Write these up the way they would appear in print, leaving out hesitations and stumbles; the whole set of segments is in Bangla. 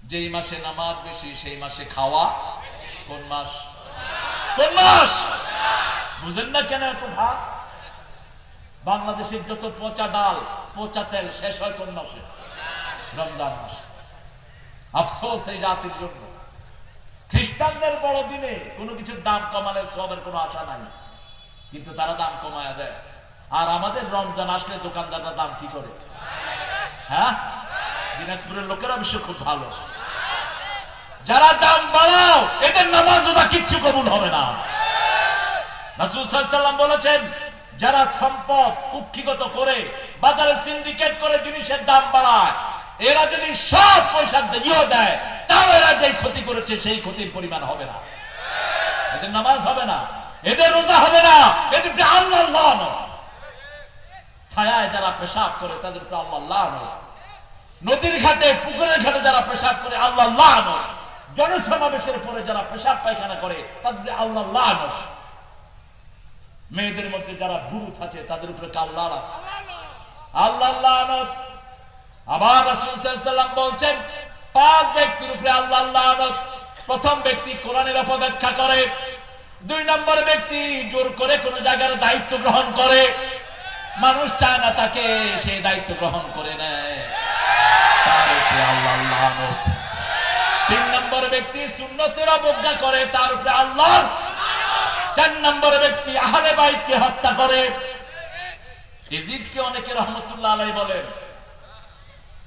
যেই মাসে নামাজ বেশি সেই মাসে খাওয়া কোন মাস? কোন মাস? বুঝেন না কেন এত ভাগ? বাংলাদেশের যত পচা ডাল পচা তেল শেষ হয় কোন মাসে? রমজান মাস। আফসোস এই জাতির জন্য। খ্রিস্টানদের বড়দিনে কোনো কিছুর দাম কমালে সবের কোনো আশা নাই, কিন্তু তারা দাম কমায় দেয়। আর আমাদের রমজান আসলে দোকানদাররা দাম কি করে? হ্যাঁ, দিনাজপুরের লোকেরা অবশ্য খুব ভালো। যারা দাম বাড়াও এদের নামাজ ওটা কিচ্ছু কবুল হবে না। রাসূল সাল্লাল্লাহু আলাইহি ওয়াসাল্লাম বলেছেন, যারা সম্পদ কুক্ষিগত করে বাজারে সিন্ডিকেট করে জিনিসের দাম বাড়ায়, এরা যদি সব পয়সা দিয়েও দেয় তাও এরা যে ক্ষতি করেছে সেই ক্ষতির পরিমাণ হবে না। এদের নামাজ হবে না, এদের রোজা হবে না, এদের আল্লাহর লানত। ছায়ায় যারা পেশাব করে তাদের উপরে আল্লাহর লানত। নদীর ঘাটে পুকুরের ঘাটে যারা পেশাব করে আল্লাহর লানত। জনসমাবেশের পরে যারা পেশাব পায়খানা করে তাদের উপরে আল্লাহর লানত। মেয়েদের মধ্যে যারা ভুরু আছে তাদের উপরে আল্লাহর লানত। আবার রাসূল সাল্লাল্লাহু আলাইহি ওয়াসাল্লাম বলেন, 5 ব্যক্তির উপরে আল্লাহর লানত। প্রথম ব্যক্তি কোরআনের অপব্যাখ্যা করে, 2 নম্বর ব্যক্তি জোর করে কোন জায়গার দায়িত্ব গ্রহণ করে, মানুষ চায় না তাকে সেই দায়িত্ব গ্রহণ করে নেয়, তার উপরে আল্লাহর লানত। 3 নম্বর ব্যক্তি সুন্নতের অবজ্ঞা করে, তার উপরে আল্লাহর। 4 নম্বর ব্যক্তি আহলে বাইতকে হত্যা করে। ইয়াজিদকে অনেকে রাহমাতুল্লাহ আলাইহি বলেন,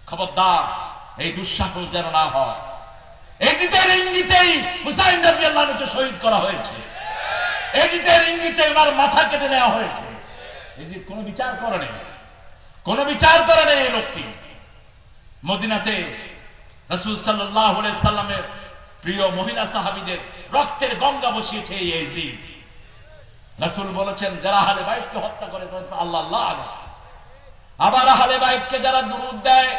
খবরদার এই দুঃসাহস যেন না হয়। ইয়াজিদের ইঙ্গিতেই হুসাইন রাদিয়াল্লাহু আনহুকে শহীদ করা হয়েছে, ইয়াজিদের ইঙ্গিতে ওনার মাথা কেটে নেওয়া হয়েছে। ইয়াজিদ কোনো বিচার করে নেই, কোনো বিচার করে নেই। এই লোকটি মদিনাতে রাসূল সাল্লাল্লাহু আলাইহি সাল্লামের প্রিয় মহিলা সাহাবীদের রক্তের গঙ্গা বসিয়েছে এই ইয়াজিদ। রাসূল বলেছেন, যারা আহলে বাইতকে হত্যা করে তাদের আল্লাহর লানত। আবার আহলে বাইতকে যারা দুরূদ দেয়,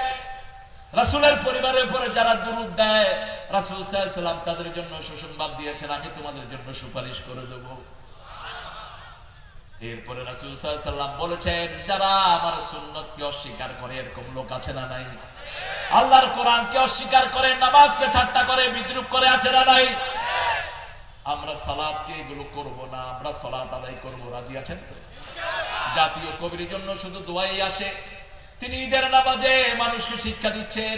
রাসূলের পরিবারের উপরে যারা দুরূদ দেয়, রাসূল সাল্লাল্লাহু আলাইহি সাল্লাম তাদের জন্য সুসংবাদ দিয়েছেন, আমি তোমাদের জন্য সুপারিশ করে দেব। এরপরে রাসূল সাল্লাল্লাহু আলাইহি সাল্লাম বলেছেন, যারা আমার সুন্নতকে অস্বীকার করে, এরকম লোক আছে না নাই? আল্লাহর কোরআনকে অস্বীকার করে, নামাজকে ঠাট্টা করে, বিদ্রূপ করে, আছে না নাই? আমরা সালাতকে এগুলো করব না, আমরা সালাত আদায় করব, রাজি আছেন তো? জাতীয় কবির জন্য শুধু দোয়াই আসে। তিনি ঈদের নামাজে মানুষকে শিক্ষা দিচ্ছেন,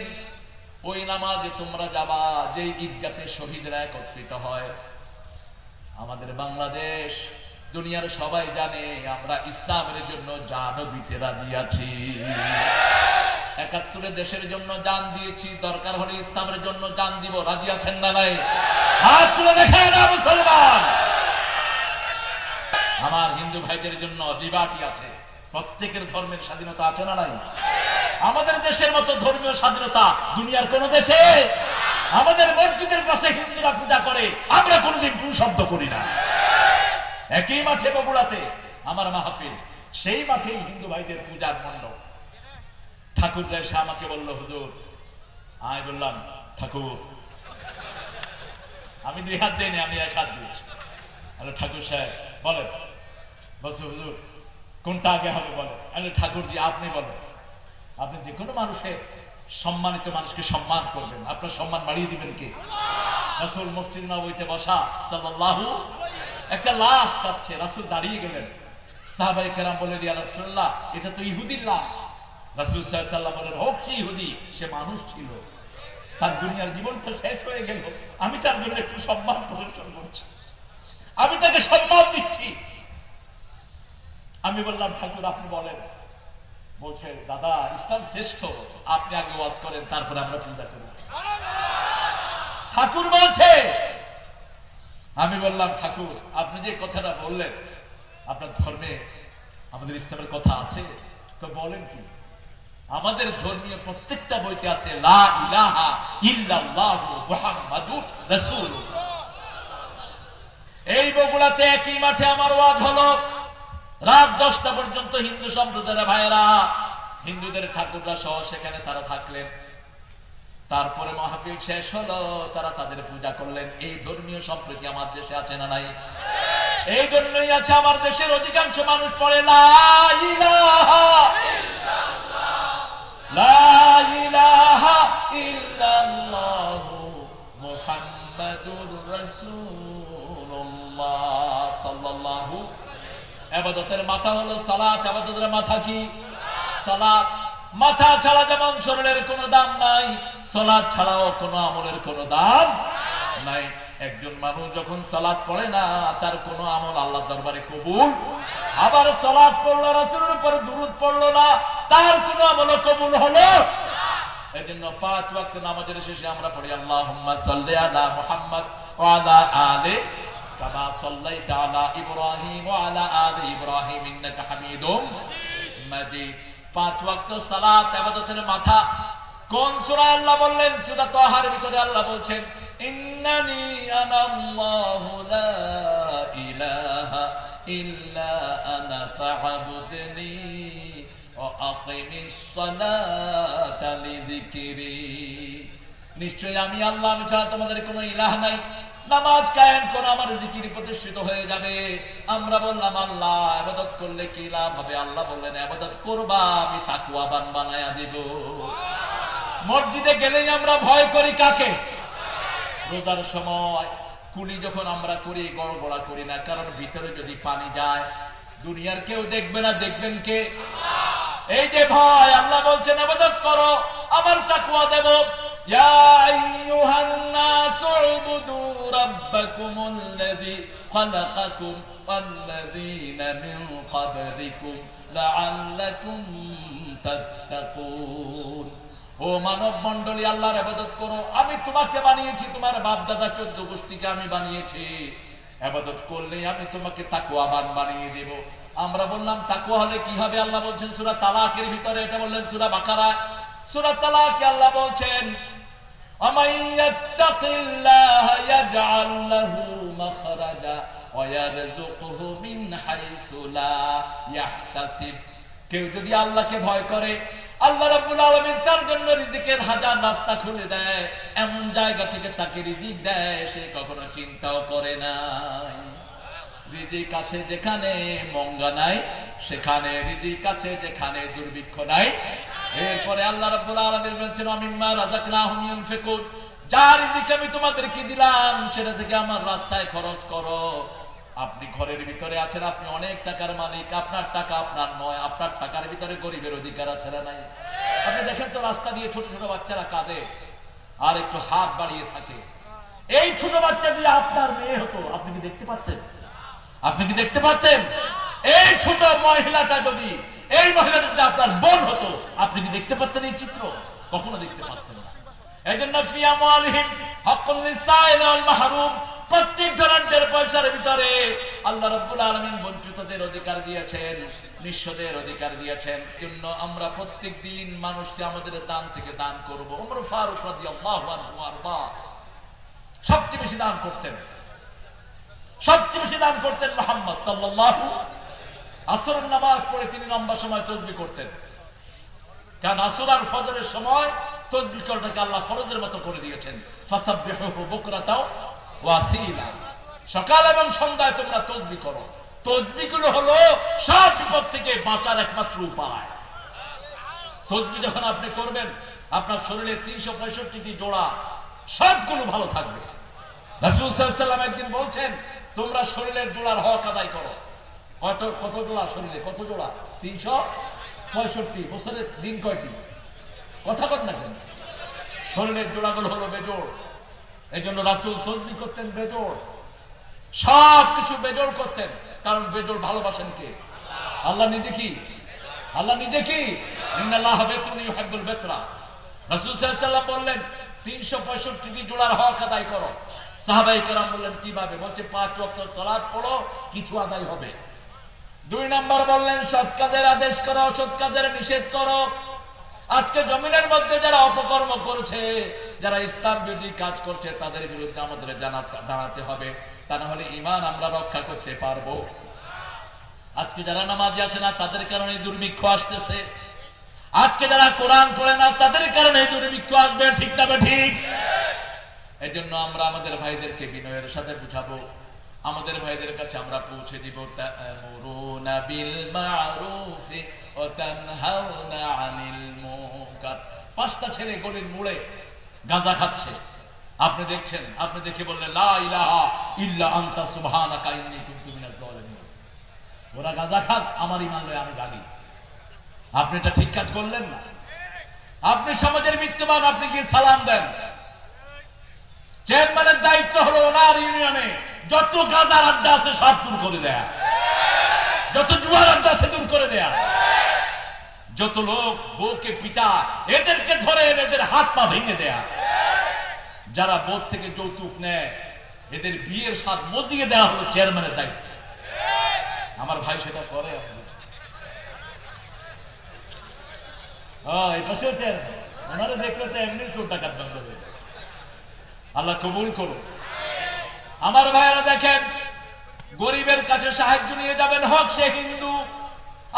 ওই নামাজে তোমরা যাবা যে ঈদগাতে শহীদরা একত্রিত হয়। আমাদের বাংলাদেশ দুনিয়ার সবাই জানে আমরা ইসলামের জন্য জানও দিতে রাজি আছি। ৭১ দেশের জন্য জান দিয়েছি, দরকার হলে ইসলামের জন্য জান দিব, রাজি আছেন না নাই? হাত তুলে দেখেন না মুসলমান। আমার হিন্দু ভাইদের জন্য লিবার্টি আছে, প্রত্যেকের ধর্মের স্বাধীনতা আছে না নাই? আমাদের দেশের মতো ধর্মীয় স্বাধীনতা দুনিয়ার কোন দেশে? আমাদের মসজিদের পাশে হিন্দুরা পূজা করে, আমরা কোনদিন টু শব্দ করি না। একই মাঠে বগুড়াতে আমার মাহফিল, সেই মাঠেই হিন্দু ভাইদের পূজার মণ্ডপ। ঠাকুর এসে আমাকে বলল, হুজুর। আমি বললাম, ঠাকুর। আমি 2 হাত দিইনি, আমি 1 হাত দিয়েছি। ঠাকুর সাহেব বলেন। বলছে, হুজুর কোনটা আগে হবে বলেন। ঠাকুরজি আপনি বলেন। আপনি যে কোনো মানুষের সম্মানিত মানুষকে সম্মান করবেন, আপনার সম্মান বাড়িয়ে দিবেন কে? রাসূল মসজিদ নববীতে বসা, সাল্লাল্লাহু, একটা লাশ যাচ্ছে, রাসূল দাঁড়িয়ে গেলেন। সাহাবায়ে কেরাম বললেন, ইয়া রাসূলুল্লাহ, এটা তো ইহুদির লাশ। রাসূল সাল্লাল্লাহু আলাইহি ওয়াসাল্লাম বলেন, হোক সে ইহুদি, সে মানুষ ছিল, তার দুনিয়ার জীবনটা শেষ হয়ে গেল, আমি তার জন্য একটু সম্মান প্রদর্শন করছি, আমি তাকে সম্মান দিচ্ছি। আমি বললাম, ঠাকুর আপনি বলেন। বলছে, দাদা ইসলাম শ্রেষ্ঠ, আপনি আগে ওয়াজ করেন, তারপরে আমরা পূজা করি। ঠাকুর বলছে। আমি বললাম, ঠাকুর আপনি যে কথাটা বললেন, আপনার ধর্মে আমাদের ইসলামের কথা আছে? বলেন কি? আমাদের ধর্মীয় প্রত্যেকটা বইতে আছে লা ইলাহা ইল্লাল্লাহু মুহাম্মাদুর রাসূলুল্লাহ। এই বগুড়াতে একই মাঠে আমার ওয়াজ হলো, রাত 10টা পর্যন্ত হিন্দু সম্প্রদায়ের ভাইয়েরা, হিন্দুদের ঠাকুররা সহ সেখানে তারা থাকলেন। তারপরে মাহফিল শেষ হলো, তারা তাদের পূজা করলেন। এই ধর্মীয় সম্প্রীতি আমার দেশে আছে না নাই? এই জন্যই আছে আমার দেশের অধিকাংশ মানুষ পড়ে লা ইলাহা ইল্লাল্লাহ, লা ইলাহা ইল্লাল্লাহ, মুহাম্মাদুর রাসূলুল্লাহ সাল্লাল্লাহু। ইবাদতের মাথা হলো সালাত। ইবাদতের মাথা কি? সালাত। মাথা ছাড়া যেমন শরীরের কোনো দাম নাই, সালাত ছাড়াও কোনো আমলের কোনো দাম নাই। একজন মানুষ যখন সালাত পড়ে না, তার কোনো আমল আল্লাহর দরবারে কবুল। আবার সালাত পড়লো, রাসূলের উপরে দুরূদ পড়লো না, তার কোনো আমল কবুল হলো। এজন্য 5 ওয়াক্ত নামাজের শেষে আমরা পড়ি আল্লাহুম্মা সাল্লি আলা মুহাম্মাদ ওয়া আলা আলি কামা সাল্লাইতা আলা ইব্রাহিম ওয়া আলা আলি ইব্রাহিম ইন্নাকা হামিদুম মাজিদ। 5 ওয়াক্ত সালাত ইবাদতের মাথা। কোন সূরা আল্লাহ বললেন? সূরা তাহার ভিতরে আল্লাহ বলছেন ইন্নানি আনাল্লাহু লা ইলাহা ইল্লা আনা ফা'বুদনি ওয়া আকিমিস সালাতা লিযিকরি। নিশ্চয়ই আমি আল্লাহ, আমি ছাড়া তোমাদের কোনো ইলাহ নাই, নামাজ কায়েম করো, আমার জিকির প্রতিষ্ঠিত হয়ে যাবে। আমরা বললাম আল্লাহ ইবাদত করলে কি লাভ হবে? আল্লাহ বললেন ইবাদত করবা, আমি তাকওয়াবান বানায়া দেব। মসজিদে গেলেই আমরা ভয় করি কাকে? রোজার সময় কুলি যখন আমরা করি, গড়গড়া করি না, কারণ ভিতরে যদি পানি যায় দুনিয়ার কেউ দেখবে না, দেখবেন কে? এই যে ভয়, আল্লাহ বলছেন ইবাদত করো, আমার তাকওয়া দেব। ইয়া আইয়ুহান নাসু উবুদু রাব্বাকুমুল্লাযী খালাকাকুম ওয়াল্লাযীনা মিন ক্বাবলিকুম লাআল্লাকুম তাত্তাকুন। ও মানব মণ্ডলী, আল্লাহর ইবাদত করো, আমি তোমাকে বানিয়েছি, তোমার বাপ দাদা 14 গোষ্ঠীকে আমি বানিয়েছি। ইবাদত করলেই আমি তোমাকে তাকওয়াবান বানিয়ে দেব। আমরা বললাম তাকওয়া হলে কি হবে? আল্লাহ বলছেন সূরা তালাকের ভিতরে, এটা বললেন সূরা বাকারা। সূরা তালাকে আল্লাহ বলছেন আমাইয়াত্তাকিল্লাহা ইয়াজআল লাহু মাখরাজা ওয়া ইয়ারযুকুহু মিন হাইসু লা ইয়াহতাসিব। কেউ যদি আল্লাহকে ভয় করে, আল্লাহ রাব্বুল আলামিন তার জন্য রিজিকের হাজার রাস্তা খুলে দেয়, এমন জায়গা থেকে তাকে রিজিক দেয় সে কখনো চিন্তাও করে নাই। রিজিক আছে যেখানে মঙ্গা নাই, সেখানে রিজিক আছে যেখানে দুর্ভিক্ষ নাই। এরপরে আল্লাহ রাব্বুল আলামিন বলেছেন আমিম্মা রাযাকনাহুম ইউনফিকুন। যা রিজিক আমি তোমাদেরকে দিলাম সেটা থেকে আমার রাস্তায় খরচ করো। আপনি ঘরের ভিতরে আছেন, আপনি অনেক টাকার মালিক, আপনার টাকা আপনার নয়, আপনার টাকার ভিতরে গরিবের অধিকার আছে না নাই? আপনি দেখেন তো রাস্তা দিয়ে ছোট ছোট বাচ্চারা কাঁদে আর একটু হাত বাড়িয়ে থাকে। এই ছোট বাচ্চা যদি আপনার মেয়ে হতো, আপনি কি দেখতে পারতেন? আপনি কি দেখতে পারতেন? এই ছোট মহিলাটা যদি, এই মহিলাটা যদি আপনার বোন হতো, আপনি কি দেখতে পারতেন এই চিত্র? কখনো দেখতে পারতেন না। এইজন্য ফি আমওয়ালিহিম হাক্কুল লিসাইল ওয়াল মাহরুম, প্রত্যেক জনের পয়সার ভিতরে আল্লাহ রাব্বুল আলামিন বঞ্চিতদের অধিকার দিয়েছেন, নিঃস্বদের অধিকার দিয়েছেন। জন্য আমরা প্রত্যেক দিন মানুষকে আমাদের দান থেকে দান করব। ওমর ফারুক রাদিয়াল্লাহু আনহু আরদা সবচেয়ে বেশি দান করতেন, সবচেয়ে বেশি দান করতেন মুহাম্মদ সাল্লাল্লাহু। আসরের নামাজ পড়ে তিনি লম্বা সময় তাসবিহ করতেন, কারণ আসর আর ফজরের সময় তাসবিহ করাটাকে আল্লাহ ফরজের মতো করে দিয়েছেন। ফাসাব্বিহুহু বুকরাতাও ওয়া আসীলা, সকাল এবং সন্ধ্যায় তোমরা তাসবিহ করো। তাসবিহ গুলো হলো সব বিপদ থেকে বাঁচার একমাত্র উপায়। তাসবিহ যখন আপনি করবেন, আপনার শরীরে 365টি জোড়া সবগুলো ভালো থাকবে। রাসূল সাল্লাল্লাহু আলাইহি ওয়াসাল্লাম একদিন বলছেন তোমরা শরীরের জোড়ার হক আদায় করো। কত জোড়া শরীরে? কত জোড়া? 365। বছরের দিন কয়টি? কথা কর না কেন? শরীরের জোড়াগুলো হলো বেজোড়। এই জন্য রাসূল তাসবিহ করতেন বেজোড়, সব কিছু বেজোড় করতেন। কারণ বেজোড় ভালোবাসেন কে? আল্লাহ নিজে। কি আল্লাহ নিজে? কি ইন্নাল্লাহা বাতুন ইউহিব্বুল বাতরা। রাসূল সাল্লাল্লাহু আলাইহি ওয়াসাল্লাম বললেন 365টি জোড়ার হক আদায় করো। সাহাবায়ে কেরাম বললেন কিভাবে? বলছে 5 ওয়াক্ত সালাত পড়ো, কিছু আদায় হবে। 2 নম্বর বললেন সৎ কাজের আদেশ করো, অসৎ কাজের নিষেধ করো। আজকে জমিনের মধ্যে যারা অপকর্ম করছে, যারা ইসলাম বিরোধী কাজ করছে, তাদের বিরুদ্ধে আমাদের দাঁড়াতে হবে, তা না হলে ঈমান আমরা রক্ষা করতে পারবো। আজকে যারা নামাজি আসে না, তাদের কারণে দুর্ভিক্ষ আসতেছে। আজকে যারা কোরআন পড়ে না, তাদের কারণে দুর্ভিক্ষ আসবে। ঠিক না ঠিক? এই জন্য আমরা আমাদের ভাইদেরকে বিনয়ের সাথে বুঝাবো, আমাদের ভাইদের কাছে আমরা পৌঁছে দিব তা'মুরুনা বিল মা'রুফি ওয়া তানহাউনা আনিল মুনকার। 5টা ছেলে গলির মোড়ে গাঁজা খাচ্ছে, আপনি দেখছেন, আপনি দেখে বললেন লা ইলাহা ইল্লা আনতা সুবহানাকা ইন্নী কুনতু মিনাজ জালিমিন। ওরা গাঁজা খাক, আমার ঈমান লয়ে আমি গালি। আপনি এটা ঠিক কাজ করলেন না। আপনি সমাজের বিত্তবান, আপনি কি সালাম দেন? চেয়ারম্যানের দায়িত্ব হলো ওনার ইউনিয়নে যত গাঁজার আড্ডা আছে সব দূর করে দেয়া, যত জুয়ার আড্ডা আছে দূর করে দেয়া, যত লোক বউকে পিটা এদেরকে ধরে এদের হাত পা ভেঙে দেয়া, যারা বোধ থেকে যৌতুক নেয় এদের বিয়ের স্বাদ মজিয়ে দেওয়া হলো চেয়ারম্যানের দায়িত্ব। আমার ভাই সেটা করে। ওনারা দেখলে তো এমনি চোর ডাকাত বন্ধ হয়ে যায়। আল্লাহ কবুল করুন। আমার ভাইয়েরা দেখেন, গরিবের কাছে সাহায্য নিয়ে যাবেন, হোক সে হিন্দু।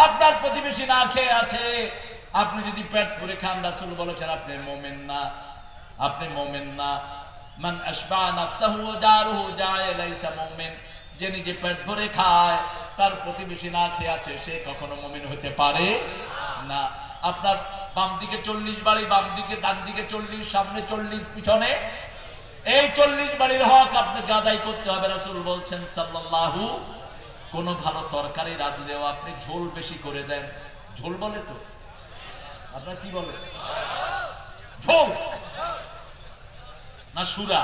আপনার প্রতিবেশী না খেয়ে আছে, আপনি যদি পেট ভরে খান, রাসূল বলেছেন আপনি মুমিন না, আপনি মুমিন না। মান আশবা নাফসাহু ওয়া জারুহু জায়ে লাইসা মুমিন। যে নিজে পেট ভরে খায়, তার প্রতিবেশী না খেয়ে আছে, সে কখনো মুমিন হতে পারে না। আপনার বাম দিকে 40 বাড়ি, বাম দিকে ডান দিকে 40, সামনে 40, পিছনে এই 40 বাড়ির হক আপনাকে আদায় করতে হবে। রাসূল বলছেন সাল্লাল্লাহু, কোন ভালো তরকারি রাঁধলেও আপনি ঝোল বেশি করে দেন। ঝোল বলে তো, আপনার কি বলে? ঝোল না সুরা?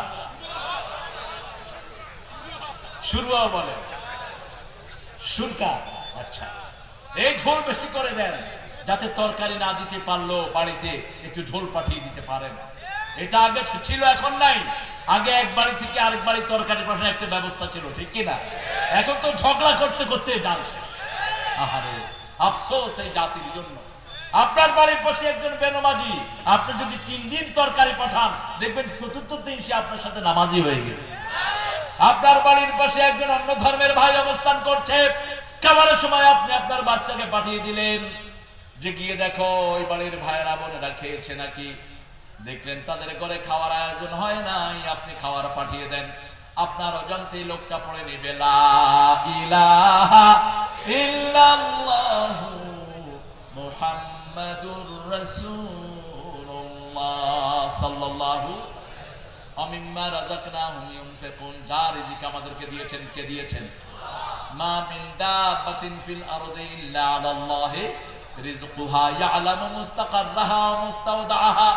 সুরুয়া বলে, সুরকা। আচ্ছা, এই ঝোল বেশি করে দেন, যাতে তরকারি না দিতে পারলো বাড়িতে একটু ঝোল পাঠিয়ে দিতে পারেন। এটা আগে ছিল, এখন নাই। আগে এক বাড়ি থেকে আরেক বাড়ি তরকারি পাঠানোর একটা ব্যবস্থা ছিল, ঠিক কিনা? এখন তো ঝগড়া করতে করতে জানছে। আহারে আফসোস এই জাতির জন্য। আপনার বাড়ির পাশে একজন বেনামাজি, আপনি যদি 3 দিন তরকারি পাঠান, দেখবেন চতুর্থ দিন সে আপনার সাথে নামাজি হয়ে গেছে। আপনার বাড়ির পাশে একজন অন্য ধর্মের ভাই অবস্থান করছে, খাবারের সময় আপনি আপনার বাচ্চাকে পাঠিয়ে দিলেন যে গিয়ে দেখো ওই বাড়ির ভাইয়েরা বোনেরা খেয়েছে নাকি। দেখলেন তাদের ঘরে খাওয়ার আয়োজন হয় নাই, আপনি খাবার পাঠিয়ে দেন। আপনার অজান্তে লোকটা পড়ে নিবে লা ইলাহা ইল্লাল্লাহু মুহাম্মাদুর রাসূলুল্লাহ সাল্লাল্লাহু আমিম্মা রাযাকনাহুম ইউনফিকুন। যার রিজিক আমাদেরকে দিয়েছেন, কে দিয়েছেন? মা মিন দাব্বাতিন ফিল আরদি ইল্লা আলাল্লাহি রিজকুহা ইয়ালামু মুস্তাকাররাহা ওয়া মুস্তাওদাআহা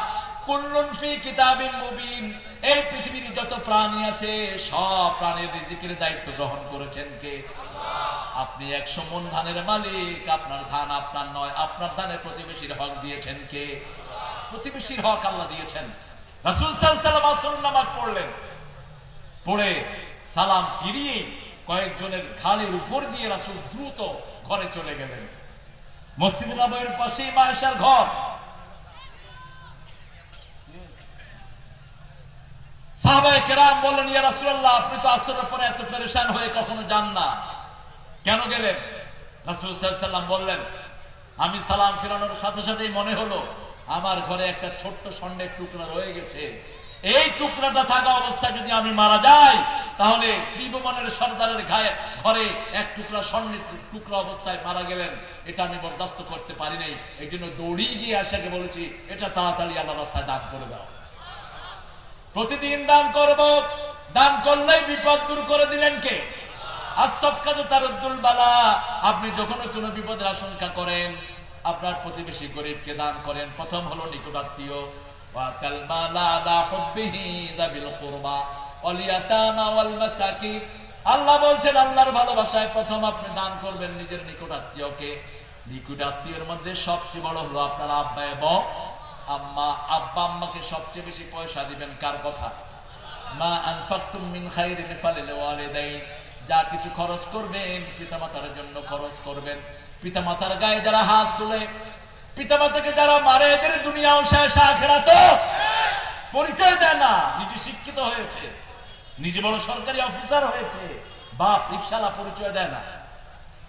কুল্লুন ফি কিতাবিন মুবিন। এই পৃথিবীর যত প্রাণী আছে সব প্রাণীর রিজিকের দায়িত্ব গ্রহণ করেছেন কে? আপনি 100 মণ ধানের মালিক, আপনার ধান আপনার নয়, আপনার ধানের প্রতিবেশীর হক দিয়েছেন কে? প্রতিবেশীর হক আল্লাহ দিয়েছেন। রাসূল সাল্লাল্লাহু আলাইহি ওয়াসাল্লাম নামাজ পড়লেন, পড়ে সালাম ফিরিয়ে কয়েকজনের ঘাড়ের উপর দিয়ে রাসূল দ্রুত ঘরে চলে গেলেন। মসজিদ নববীর পাশেই মা আয়েশার ঘর। সাহাবায়ে কেরাম বললেন, ইয়া রাসূলুল্লাহ, আপনি তো আসরের পরে এত পেরেশান হয়ে কখনো যান না, কেন গেলেন? রাসূল সাল্লাল্লাহু আলাইহি ওয়াসাল্লাম বললেন, আমি সালাম ফিরানোর সাথে সাথেই মনে হলো আমার ঘরে একটা ছোট্ট স্বর্ণের টুকরা রয়ে গেছে। এই টুকরাটা থাকা অবস্থায় যদি আমি মারা যাই, তাহলে ত্রিভুবনের সর্দারের ঘরে এক টুকরা স্বর্ণের টুকরা অবস্থায় মারা গেলেন, এটা আমি বরদাস্ত করতে পারি নাই। এই জন্য দৌড়িয়ে গিয়ে আয়েশাকে বলেছি, এটা তাড়াতাড়ি আল্লাহর রাস্তায় দান করে দাও। প্রতিদিন দান করব। দান করলেই বিপদ দূর করে দিলেন কে? as-সাদকাতু তারুদ্দুল বালা। আপনি যখন কোনো বিপদের আশঙ্কা করেন, আপনার প্রতিবেশী গরিবকে দান করেন। প্রথম হলো নিকটাত্মীয়, ওয়া তালমালা আলা হুব্বিহি যাবিল কুরবা ওয়াল ইয়াতামা ওয়াল মাসাকিন। আল্লাহ বলছেন আল্লাহর ভালোবাসায় প্রথম আপনি দান করবেন নিজের নিকটাত্মীয়কে। নিকটাত্মীয়ের মধ্যে সবচেয়ে বড় হলো আপনার আব্বা এবং আম্মা। আব্বা আম্মাকে সবচেয়ে বেশি পয়সা দিবেন কার কথা? মা আনফাকতুম মিন খাইরিন ফালিল ওয়ালিদাইন। যা কিছু খরচ করবেন পিতামাতার জন্য খরচ করবেন। পিতামাতার গায়ে যারা হাত তুলে, পিতামাতাকে যারা মারে, এদের দুনিয়াও শেষ, আখিরাতও পরিচয় দেয় না। নিজে শিক্ষিত হয়েছে, নিজে বড় সরকারি অফিসার হয়েছে, বাপ রিকশালা, পরিচয় দেয় না।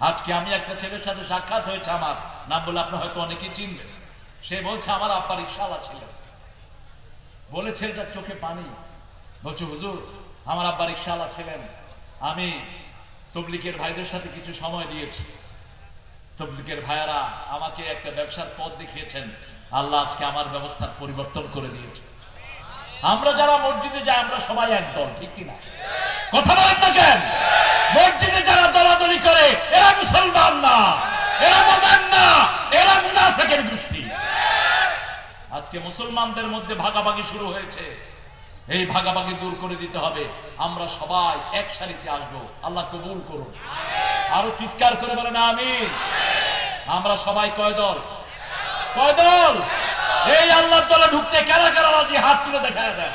আজকে আমি একটা ছেলের সাথে সাক্ষাৎ হয়েছে, আমার নাম বলে আপনি হয়তো অনেকেই চিনবেন। সে বলছে আমার আব্বা রিকশালা ছিল। বলে ছেলেটার চোখে পানি, বলছে হুজুর আমার আব্বা রিকশালা ছিলেন, আমি তবলিগের ভাইদের সাথে কিছু সময় দিয়েছি, তবলিগের ভাইয়ারা আমাকে একটা ব্যবসার পথ দেখিয়েছেন, আল্লাহ আজকে আমার ব্যবস্থার পরিবর্তন করে দিয়েছে। আমরা যারা মসজিদে যাই আমরা সবাই এক দল, ঠিক কিনা? কথা বলেন না কেন? মসজিদে যারা দলাদলি করে এরা মুসলমান না, এরা মুমিন না, এরা মুনাফিকের গোষ্ঠী। আজকে মুসলমানদের মধ্যে ভাগাভাগি শুরু হয়েছে, এই ভাগাভাগি দূর করে দিতে হবে। আমরা সবাই এক সারিতে আসবো, আল্লাহ কবুল করুন। আরো চিৎকার করে বলেন আমিন। আমরা সবাই কয় দল? কয় দল? এই আল্লাহর দলে ঢুকতে কারা কারা রাজি? হাত তুলে দেখায় দেন।